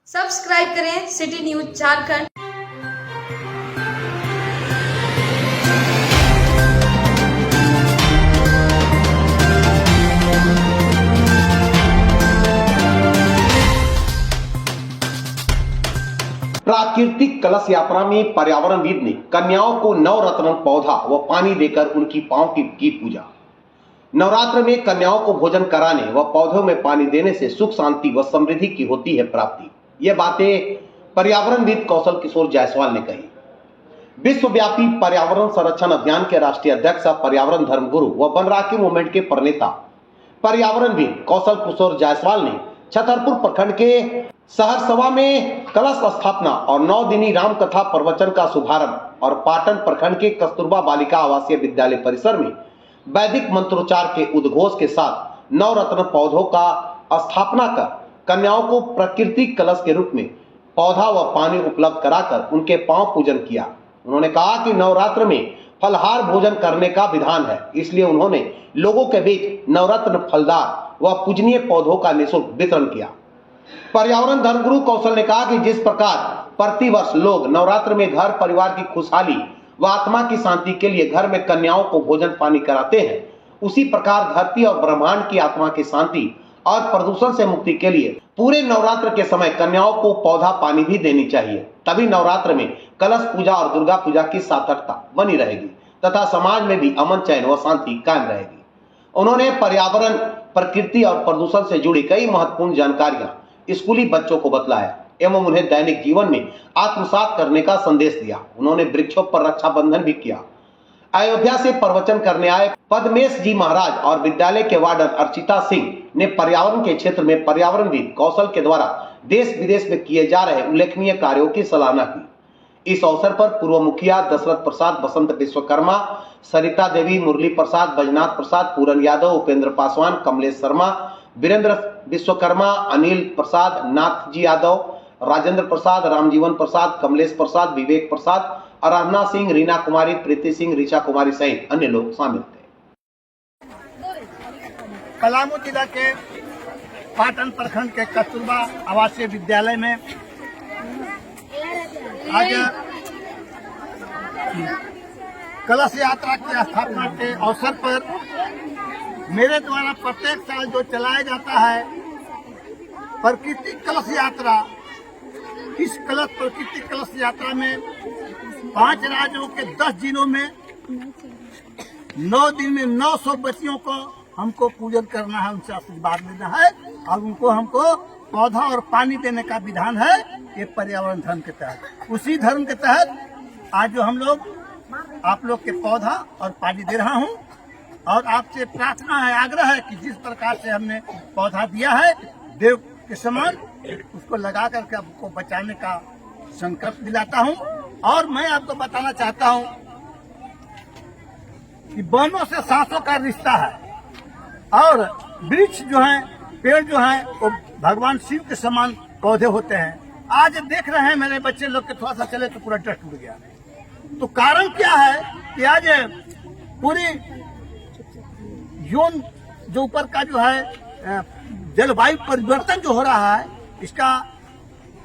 Subscribe करें city news Jharkhand. प्राकृतिक कलश यात्रा में पर्यावरणविद ने कन्याओं को नवरत्न पौधा व पानी देकर उनकी पांव की पूजा। नवरात्र में कन्याओं को भोजन कराने व पौधों में पानी देने से सुख शांति व समृद्धि की होती है प्राप्ति। ये बातें पर्यावरणविद कौशल किशोर जायसवाल ने कही। विश्वव्यापी पर्यावरण संरक्षण अभियान के राष्ट्रीय अध्यक्ष, पर्यावरण धर्मगुरु व बनराकी मूवमेंट के प्रणेता पर्यावरणविद कौशल किशोर जायसवाल ने छतरपुर प्रखंड के सहरसवा में कलश स्थापना और 9 दिनी राम कथा प्रवचन का शुभारंभ और पाटन प्रखंड के कस्तूरबा बालिका आवासीय विद्यालय परिसर में वैदिक मंत्रोच्चार के उद्घोष के साथ नवरत्न पौधों का स्थापना कर कन्याओं को प्राकृतिक कलश के रूप में पौधा व पानी उपलब्ध कराकर उनके पांव पूजन किया। उन्होंने कहा कि नवरात्र में फलहार भोजन करने का विधान है, इसलिए उन्होंने लोगों के बीच नवरत्न फलदार व पूजनीय पौधों का निःशुल्क वितरण किया। पर्यावरण धर्मगुरु कौशल ने कहा कि जिस प्रकार प्रतिवर्ष लोग नवरात्र में घर परिवार की खुशहाली व आत्मा की शांति के लिए घर में कन्याओं को भोजन पानी कराते हैं, उसी प्रकार धरती और ब्रह्मांड की आत्मा की शांति और प्रदूषण से मुक्ति के लिए पूरे नवरात्र के समय कन्याओं को पौधा पानी भी देनी चाहिए। तभी नवरात्र में कलश पूजा और दुर्गा पूजा की सार्थकता बनी रहेगी तथा समाज में भी अमन चैन व शांति कायम रहेगी। उन्होंने पर्यावरण, प्रकृति और प्रदूषण से जुड़ी कई महत्वपूर्ण जानकारियां स्कूली बच्चों को बतलाया एवं उन्हें दैनिक जीवन में आत्मसात करने का संदेश दिया। उन्होंने वृक्षों पर रक्षाबंधन भी किया। अयोध्या से प्रवचन करने आए पद्मेश जी महाराज और विद्यालय के वार्डन अर्चिता सिंह ने पर्यावरण के क्षेत्र में पर्यावरणविद कौशल के द्वारा देश विदेश में किए जा रहे उल्लेखनीय कार्यों की सराहना की। इस अवसर पर पूर्व मुखिया दशरथ प्रसाद, बसंत विश्वकर्मा, सरिता देवी, मुरली प्रसाद, बैजनाथ प्रसाद, पूरन यादव, उपेंद्र पासवान, कमलेश शर्मा, वीरेंद्र विश्वकर्मा, अनिल प्रसाद, नाथ जी यादव, राजेंद्र प्रसाद, रामजीवन प्रसाद, कमलेश प्रसाद, विवेक प्रसाद, आराधना सिंह, रीना कुमारी, प्रीति सिंह, ऋचा कुमारी सहित अन्य लोग शामिल थे। पलामू जिला के पाटन प्रखंड के कस्तूरबा आवासीय विद्यालय में आज कलश यात्रा की स्थापना के अवसर पर मेरे द्वारा प्रत्येक साल जो चलाया जाता है प्राकृतिक कलश यात्रा, इस प्राकृतिक कलश यात्रा में 5 राज्यों के 10 जिलों में 9 दिन में 900 बच्चियों को हमको पूजन करना है, उनसे आशीर्वाद लेना है और उनको हमको पौधा और पानी देने का विधान है। ये पर्यावरण धर्म के तहत, उसी धर्म के तहत आज जो हम लोग आप लोग के पौधा और पानी दे रहा हूँ और आपसे प्रार्थना है, आग्रह है कि जिस प्रकार से हमने पौधा दिया है देव के समान उसको लगा करके आपको बचाने का संकल्प दिलाता हूँ। और मैं आपको बताना चाहता हूँ कि वनों से सांसों का रिश्ता है और वृक्ष जो है, पेड़ जो है वो भगवान शिव के समान पौधे होते हैं। आज देख रहे हैं मेरे बच्चे लोग के थोड़ा सा चले तो पूरा डस्ट टूट गया। तो कारण क्या है कि आज पूरी जोन जो ऊपर का जो है जलवायु परिवर्तन जो हो रहा है, इसका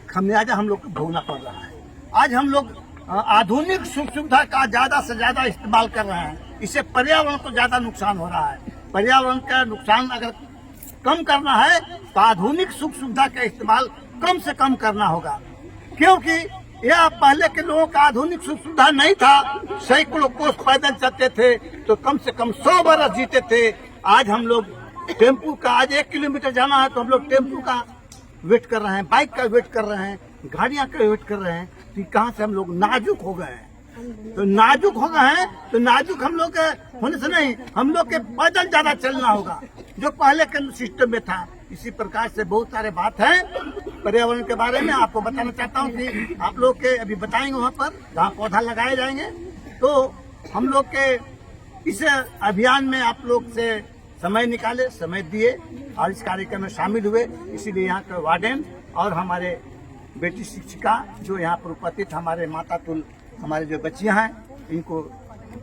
खमियाजा हम लोग को भोगना पड़ रहा है। आज हम लोग आधुनिक सुख सुविधा का ज्यादा से ज्यादा इस्तेमाल कर रहे हैं, इससे पर्यावरण को ज्यादा नुकसान हो रहा है। पर्यावरण का नुकसान अगर कम करना है तो आधुनिक सुख सुविधा का इस्तेमाल कम से कम करना होगा, क्योंकि यह पहले के लोगों का आधुनिक सुख सुविधा नहीं था। सैकड़ों कोस पैदल चलते थे तो कम से कम 100 बरस जीते थे। आज हम लोग टेम्पू का, आज 1 किलोमीटर जाना है तो हम लोग टेम्पू का वेट कर रहे हैं, बाइक का वेट कर रहे हैं, गाड़ियां का वेट कर रहे हैं। कि कहाँ से हम लोग नाजुक हो गए हैं। तो नाजुक हो गए हैं तो नाजुक हम लोग होने से नहीं, हम लोग के पैदल ज्यादा चलना होगा जो पहले के सिस्टम में था। इसी प्रकार से बहुत सारे बात है पर्यावरण के बारे में आपको बताना चाहता हूँ कि आप लोग के अभी बताएंगे वहाँ पर जहाँ पौधा लगाए जाएंगे। तो हम लोग के इस अभियान में आप लोग से समय निकाले, समय दिए और इस कार्यक्रम में शामिल हुए। इसीलिए यहाँ के वार्डन और हमारे बेटी शिक्षिका जो यहाँ पर उपस्थित हमारे माता तुल हमारे जो बच्चियाँ हैं, इनको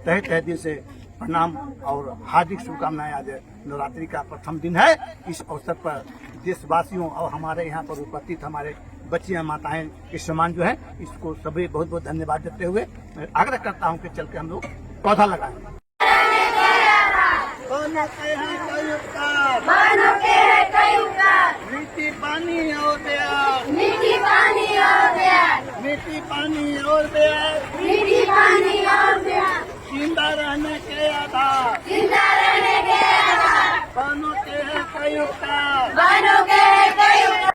तहे तहे दिल से प्रणाम और हार्दिक शुभकामनाएं। आज नवरात्रि का प्रथम दिन है, इस अवसर पर देशवासियों और हमारे यहाँ पर उपस्थित हमारे बच्चियां माताएं के समान जो है इसको सभी बहुत बहुत धन्यवाद देते हुए मैं आग्रह करता हूँ कि चल के हम लोग पौधा लगाएं। मीठी पानी और प्यार, मीठी पानी और प्यार, मीठी पानी और प्यार, मीठी पानी और प्यार, जिंदा रहने के आधार, जिंदा रहने के आधार, बानों के है कई उपकार। बानों के